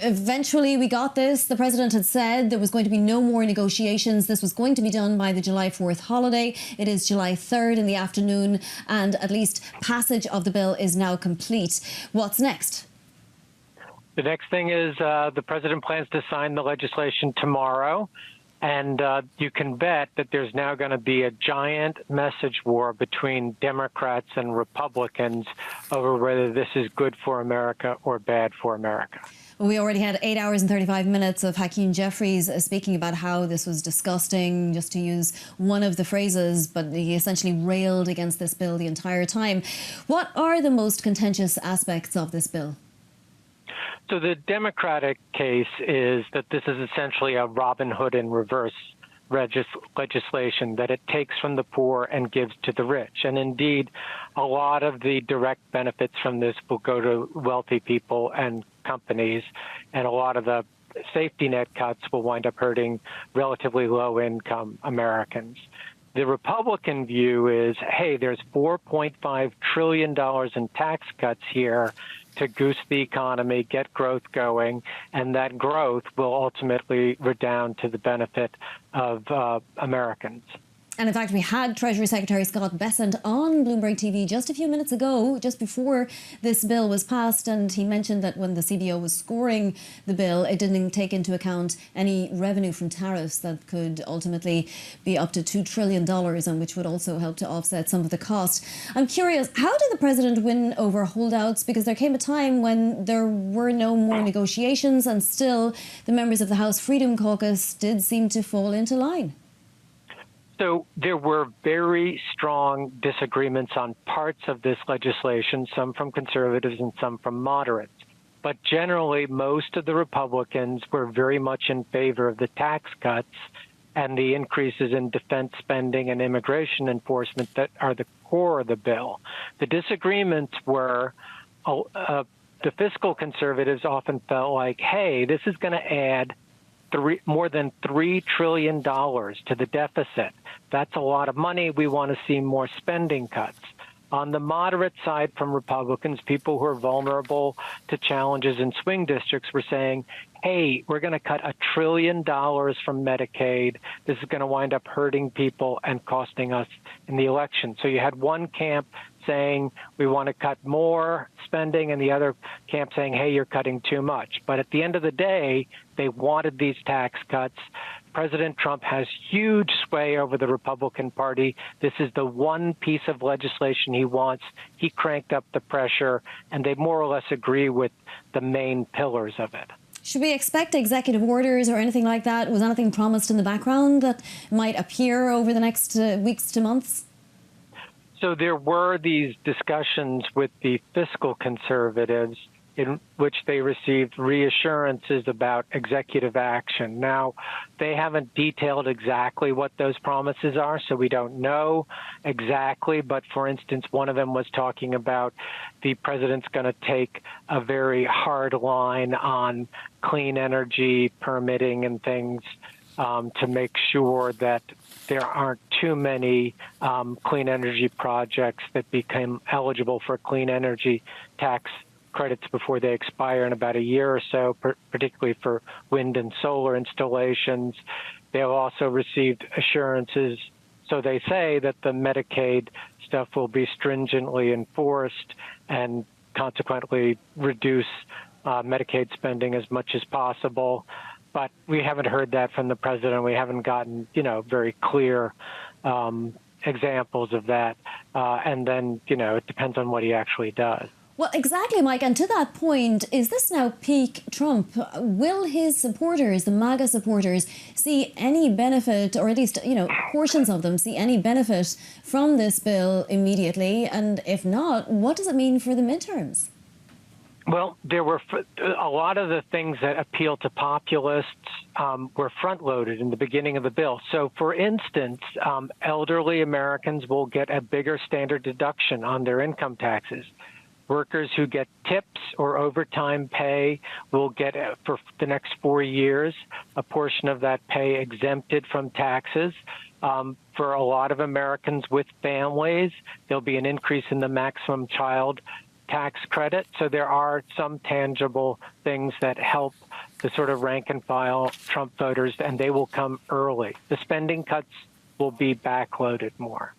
eventually we got this. The president had said there was going to be no more negotiations. This was going to be done by the July 4th holiday. It is July 3rd in the afternoon, and at least passage of the bill is now complete. What's next? The next thing is the president plans to sign the legislation tomorrow. And you can bet that there's now going to be a giant message war between Democrats and Republicans over whether this is good for America or bad for America. Well, we already had 8 hours and 35 minutes of Hakeem Jeffries speaking about how this was disgusting, just to use one of the phrases, but he essentially railed against this bill the entire time. What are the most contentious aspects of this bill? So the Democratic case is that this is essentially a Robin Hood in reverse legislation, that it takes from the poor and gives to the rich. And indeed, a lot of the direct benefits from this will go to wealthy people and companies, and a lot of the safety net cuts will wind up hurting relatively low-income Americans. The Republican view is, hey, there's $4.5 trillion in tax cuts here to goose the economy, get growth going, and that growth will ultimately redound to the benefit of Americans. And in fact, we had Treasury Secretary Scott Bessent on Bloomberg TV just a few minutes ago, just before this bill was passed, and he mentioned that when the CBO was scoring the bill, it didn't take into account any revenue from tariffs that could ultimately be up to $2 trillion, and which would also help to offset some of the cost. I'm curious, how did the president win over holdouts? Because there came a time when there were no more negotiations, and still the members of the House Freedom Caucus did seem to fall into line. So there were very strong disagreements on parts of this legislation, some from conservatives and some from moderates. But generally, most of the Republicans were very much in favor of the tax cuts and the increases in defense spending and immigration enforcement that are the core of the bill. The disagreements were the fiscal conservatives often felt like, hey, this is going to add more than $3 trillion to the deficit. That's a lot of money. We want to see more spending cuts. On the moderate side from Republicans, people who are vulnerable to challenges in swing districts were saying, hey, we're going to cut $1 trillion from Medicaid. This is going to wind up hurting people and costing us in the election. So you had one camp saying we want to cut more spending, and the other camp saying, hey, you're cutting too much. But at the end of the day, they wanted these tax cuts. President Trump has huge sway over the Republican Party. This is the one piece of legislation he wants. He cranked up the pressure, and they more or less agree with the main pillars of it. Should we expect executive orders or anything like that? Was anything promised in the background that might appear over the next weeks to months? So there were these discussions with the fiscal conservatives in which they received reassurances about executive action. Now, they haven't detailed exactly what those promises are, so we don't know exactly. But for instance, one of them was talking about the president's going to take a very hard line on clean energy permitting and things to make sure that there aren't too many clean energy projects that become eligible for clean energy tax credits before they expire in about a year or so, particularly for wind and solar installations. They've also received assurances, so they say, that the Medicaid stuff will be stringently enforced and consequently reduce Medicaid spending as much as possible. But we haven't heard that from the president. We haven't gotten, very clear examples of that. And then, it depends on what he actually does. Well, exactly, Mike. And to that point, is this now peak Trump? Will his supporters, the MAGA supporters, see any benefit, or at least, portions of them see any benefit from this bill immediately? And if not, what does it mean for the midterms? Well, there were a lot of the things that appeal to populists were front-loaded in the beginning of the bill. So, for instance, elderly Americans will get a bigger standard deduction on their income taxes. Workers who get tips or overtime pay will get, for the next 4 years, a portion of that pay exempted from taxes. For a lot of Americans with families, there'll be an increase in the maximum child tax credit. So there are some tangible things that help the sort of rank and file Trump voters, and they will come early. The spending cuts will be backloaded more.